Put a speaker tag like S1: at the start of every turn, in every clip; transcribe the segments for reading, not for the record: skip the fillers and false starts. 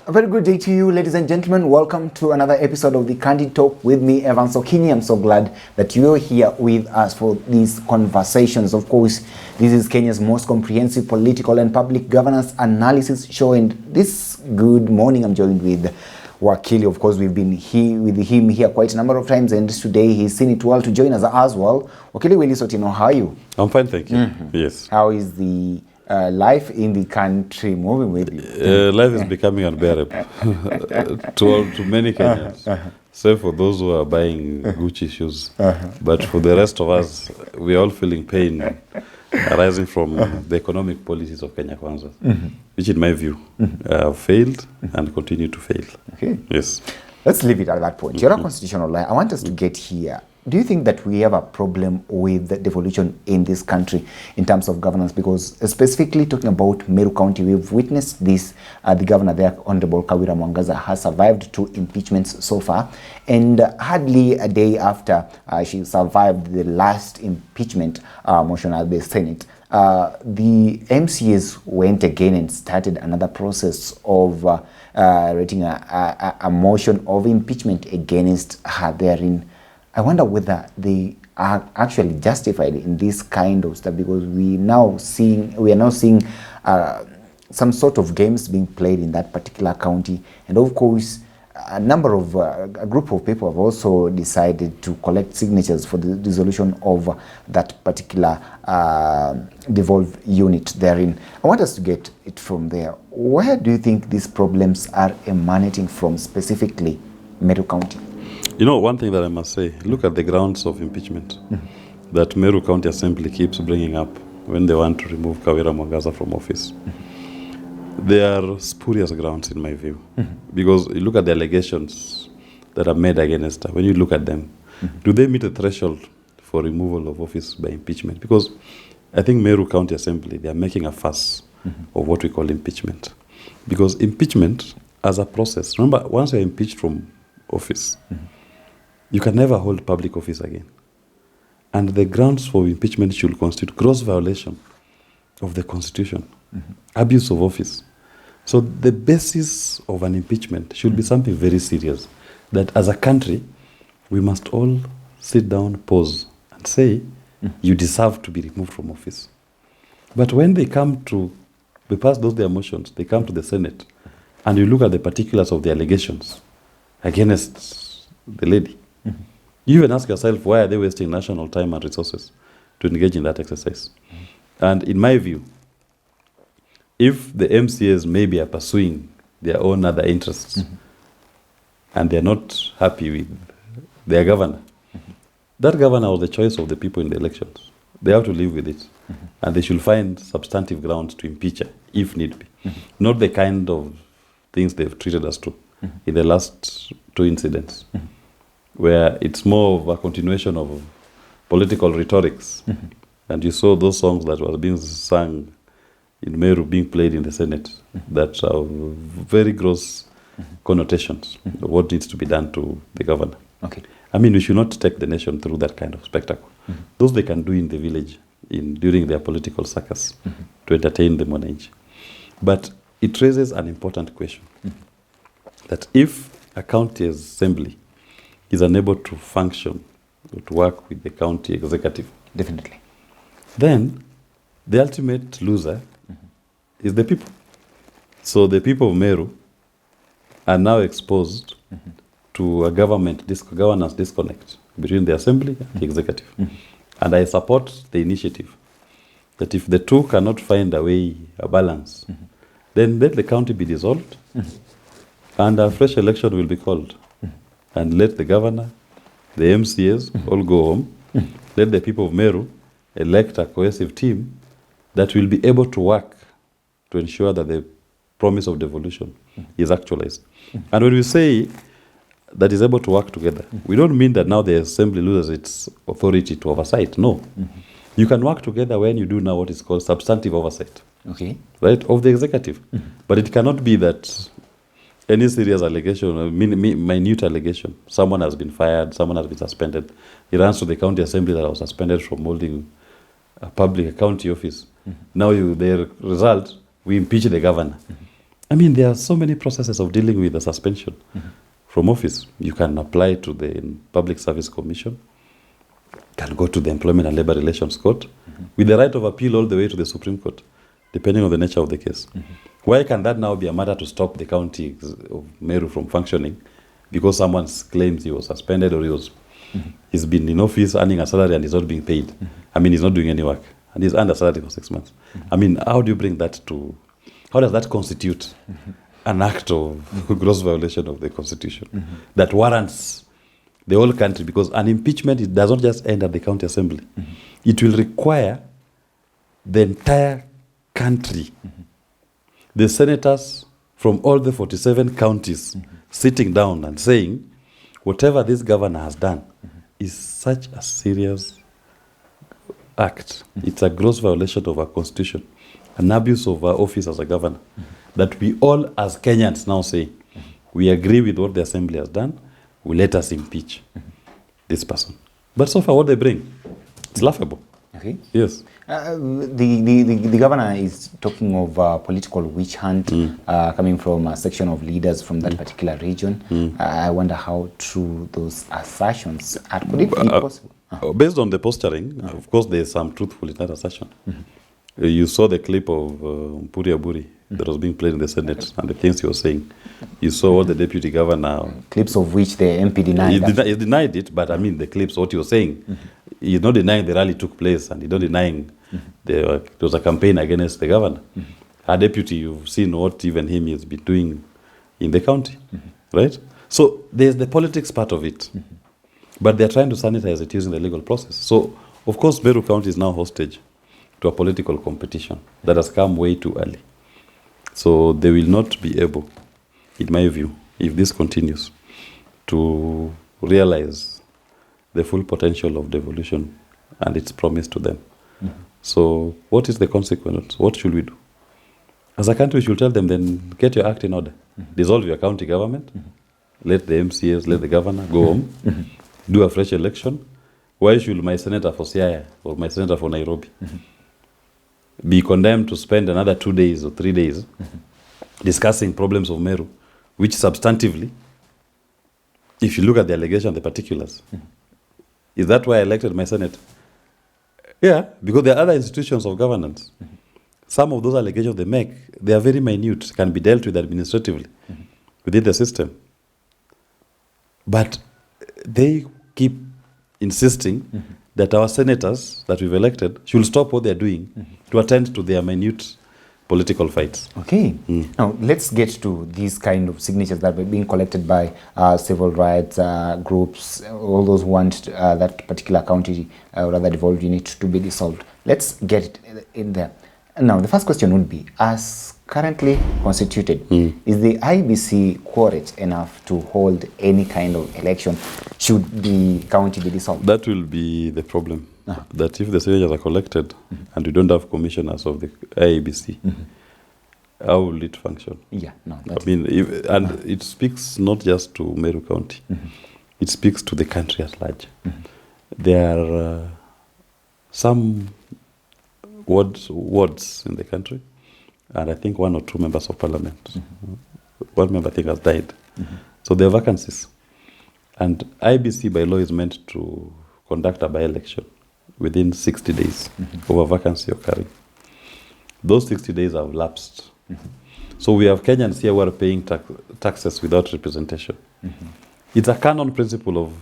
S1: A very good day to you, ladies and gentlemen. Welcome to another episode of the Candid Talk with me, Evan Sokini. I'm so glad that you're here with us for these conversations. Of course, this is Kenya's most comprehensive political and public governance analysis show. And this good morning, I'm joined with Wakili. Of course, we've been here with him here quite a number of times, and today he's seen it well to join us as well. Wakili Willis Otino, how are you?
S2: I'm fine, thank you. Yes.
S1: How is the life in the country moving with you?
S2: Life is becoming unbearable to many Kenyans, save for those who are buying Gucci shoes. But for the rest of us, we are all feeling pain arising from the economic policies of Kenya Kwanza, which in my view have failed and continue to fail.
S1: Okay.
S2: Yes.
S1: Let's leave it at that point. You're a constitutional lawyer. I want us to get here. Do you think that we have a problem with the devolution in this country in terms of governance? Because specifically talking about Meru County, we've witnessed this. The governor there, Honorable Kawira Mwangaza'S, has survived 2 impeachments so far. And hardly a day after she survived the last impeachment motion at the Senate, the MCAs went again and started another process of rating a motion of impeachment against her therein. I wonder whether they are actually justified in this kind of stuff, because we are now seeing some sort of games being played in that particular county, and of course a group of people have also decided to collect signatures for the dissolution of that particular devolved unit therein. I want us to get it from there. Where do you think these problems are emanating from, specifically Meru County?
S2: You know, one thing that I must say, look at the grounds of impeachment that Meru County Assembly keeps bringing up when they want to remove Kawira Mwangaza'S from office. They are spurious grounds in my view, because you look at the allegations that are made against her. When you look at them, do they meet the threshold for removal of office by impeachment? Because I think Meru County Assembly, they are making a fuss of what we call impeachment. Because impeachment as a process, remember, once you're impeached from office, you can never hold public office again. And the grounds for impeachment should constitute gross violation of the Constitution, abuse of office. So the basis of an impeachment should be something very serious, that as a country, we must all sit down, pause, and say, you deserve to be removed from office. But when they pass their motions, they come to the Senate, and you look at the particulars of the allegations against the lady, you even ask yourself, why are they wasting national time and resources to engage in that exercise? And in my view, if the MCAs maybe are pursuing their own other interests and they're not happy with their governor, that governor was the choice of the people in the elections. They have to live with it. And they should find substantive grounds to impeach her, if need be. Not the kind of things they've treated us to in the last 2 incidents, where it's more of a continuation of political rhetorics. And you saw those songs that were being sung in Meru being played in the Senate that are very gross connotations of what needs to be done to the governor.
S1: Okay.
S2: I mean, we should not take the nation through that kind of spectacle. Those they can do in the village during their political circus to entertain the monarchy. But it raises an important question, that if a county assembly is unable to function or to work with the county executive,
S1: Definitely.
S2: then the ultimate loser is the people. So the people of Meru are now exposed to a governance disconnect between the assembly and the executive. And I support the initiative that if the two cannot find a balance, then let the county be dissolved and a fresh election will be called. And let the governor, the MCAs all go home. Let the people of Meru elect a cohesive team that will be able to work to ensure that the promise of devolution is actualized. And when we say that is able to work together, we don't mean that now the assembly loses its authority to oversight. No. You can work together when you do now what is called substantive oversight.
S1: Okay.
S2: Right, of the executive. But it cannot be that any serious allegation, or minute allegation, someone has been fired, someone has been suspended, he runs to the county assembly that was suspended from holding a county office. Now the result, we impeach the governor. I mean, there are so many processes of dealing with the suspension from office. You can apply to the Public Service Commission, can go to the Employment and Labor Relations Court, with the right of appeal all the way to the Supreme Court, depending on the nature of the case. Why can that now be a matter to stop the county of Meru from functioning because someone claims he was suspended or he's been in office earning a salary and he's not being paid? I mean, he's not doing any work and he's under salary for 6 months. I mean, how do you bring that to, how does that constitute an act of gross violation of the Constitution that warrants the whole country? Because an impeachment, it does not just end at the county assembly. It will require the entire country, the senators from all the 47 counties sitting down and saying, whatever this governor has done is such a serious act. It's a gross violation of our Constitution, an abuse of our office as a governor, that we all as Kenyans now say, we agree with what the assembly has done, will let us impeach this person. But so far what they bring, it's laughable.
S1: Okay.
S2: Yes.
S1: The governor is talking of political witch hunt coming from a section of leaders from that particular region. I wonder how true those assertions are. Could it be possible?
S2: Based on the posturing, of course, there is some truthful in that assertion. You saw the clip of Mpuri Aburi that was being played in the Senate and the things he was saying. You saw what the deputy governor...
S1: Clips of which the MP denied.
S2: He denied it, but I mean the clips, what he was saying. He's not denying the rally took place and he's not denying there was a campaign against the governor. Our deputy, you've seen what even him has been doing in the county, right? So there's the politics part of it. But they're trying to sanitize it using the legal process. So, of course, Meru County is now hostage to a political competition that has come way too early. So they will not be able, in my view, if this continues, to realize the full potential of devolution and its promise to them. So what is the consequence? What should we do? As a country, we should tell them, then get your act in order. Dissolve your county government. Let the MCAs, let the governor go home. Do a fresh election. Why should my senator for Siaya or my senator for Nairobi be condemned to spend another 2 days or 3 days discussing problems of Meru, which substantively, if you look at the allegation, the particulars, is that why I elected my Senate? Yeah, because there are other institutions of governance. Some of those allegations they make, they are very minute, can be dealt with administratively within the system. But they keep insisting that our senators that we've elected should stop what they're doing to attend to their minute political fights.
S1: Okay. Now, let's get to these kind of signatures that were being collected by civil rights groups, all those who want that particular county, or rather devolved unit, to be dissolved. Let's get it in there. Now, the first question would be, as currently constituted, is the IBC quorate enough to hold any kind of election should the county be dissolved?
S2: That will be the problem. That if the signatures are collected and we don't have commissioners of the IBC, how will it function?
S1: Yeah, no.
S2: I mean, it speaks not just to Meru County. It speaks to the country at large. There are some wards in the country, and I think 1 or 2 members of parliament. One member, I think, has died. So there are vacancies. And IBC by law is meant to conduct a by-election within 60 days of a vacancy occurring. Those 60 days have lapsed. So we have Kenyans here who are paying taxes without representation. It's a canon principle of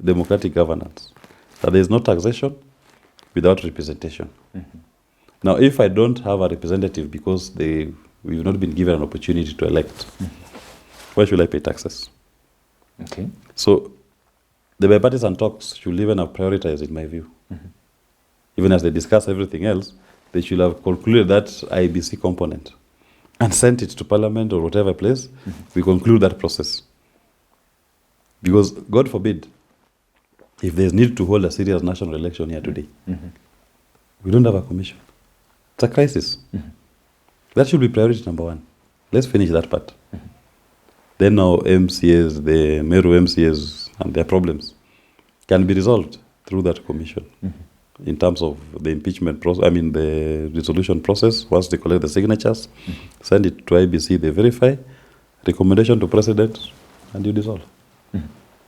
S2: democratic governance that there is no taxation without representation. Now, if I don't have a representative because we've not been given an opportunity to elect, why should I pay taxes?
S1: Okay.
S2: So the bipartisan talks should even have prioritized, in my view. Even as they discuss everything else, they should have concluded that IBC component and sent it to Parliament or whatever place. We conclude that process. Because, God forbid, if there's need to hold a serious national election here today, we don't have a commission. It's a crisis. That should be priority number 1. Let's finish that part. Then now MCAs, the Meru MCAs and their problems can be resolved through that commission. in terms of the impeachment process, I mean the resolution process. Once they collect the signatures, send it to IBC, they verify, recommendation to president, and you dissolve.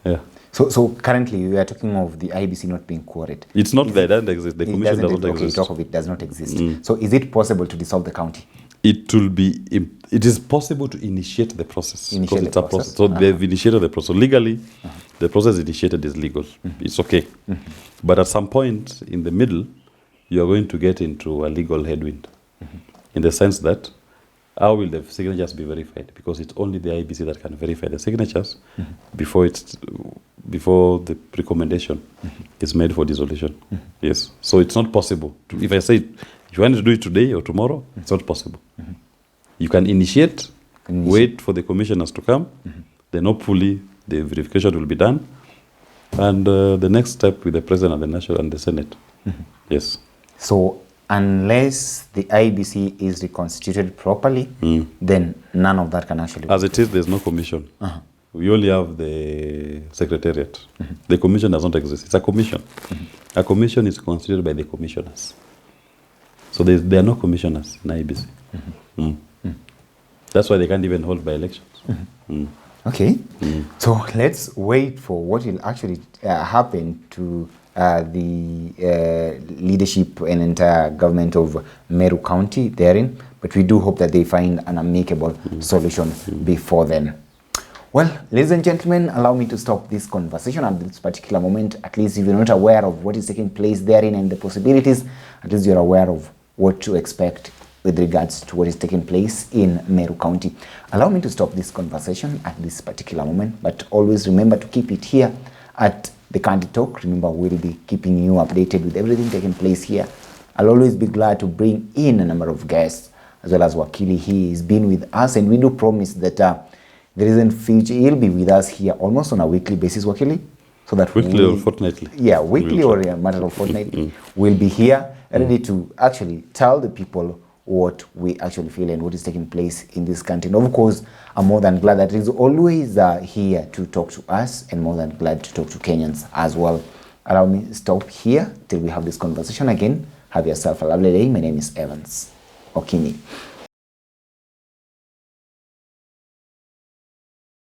S2: Yeah.
S1: So currently we are talking of the IBC not being queried.
S2: It's not that it doesn't exist. The commission doesn't
S1: okay,
S2: exist.
S1: talk of it does not exist. So is it possible to dissolve the county?
S2: It is possible to initiate the process.
S1: Initiate
S2: it's
S1: the
S2: a process.
S1: process.
S2: So they've initiated the process. So legally, the process initiated is legal. It's okay. But at some point in the middle, you are going to get into a legal headwind. In the sense that, how will the signatures be verified? Because it's only the IBC that can verify the signatures before the recommendation is made for dissolution. Yes. So it's not possible. If I say, if you want to do it today or tomorrow, it's not possible. You can initiate, wait for the commissioners to come, then hopefully the verification will be done, and the next step with the president and the national and the Senate. Yes.
S1: So unless the IBC is reconstituted properly, then none of that can actually.
S2: As it is, there's no commission. We only have the secretariat. The commission does not exist. It's a commission. A commission is constituted by the commissioners. So there are no commissioners in IBC. That's why they can't even hold by elections.
S1: Okay. So let's wait for what will actually happen to the leadership and entire government of Meru County therein. But we do hope that they find an amicable solution before then. Well, ladies and gentlemen, allow me to stop this conversation at this particular moment. At least if you're not aware of what is taking place therein and the possibilities, at least you're aware of what to expect with regards to what is taking place in Meru County. Allow me to stop this conversation at this particular moment, but always remember to keep it here at the Candy Talk. Remember, we'll be keeping you updated with everything taking place here. I'll always be glad to bring in a number of guests, as well as Wakili. He has been with us, and we do promise that there isn't future. He'll be with us here almost on a weekly basis, Wakili. So that
S2: weekly or fortnightly.
S1: Yeah, weekly or a matter of fortnightly. We'll be here ready to actually tell the people what we actually feel and what is taking place in this country. And of course, I'm more than glad that he's always here to talk to us, and more than glad to talk to Kenyans as well. Allow me to stop here till we have this conversation again. Have yourself a lovely day. My name is Evans Okini.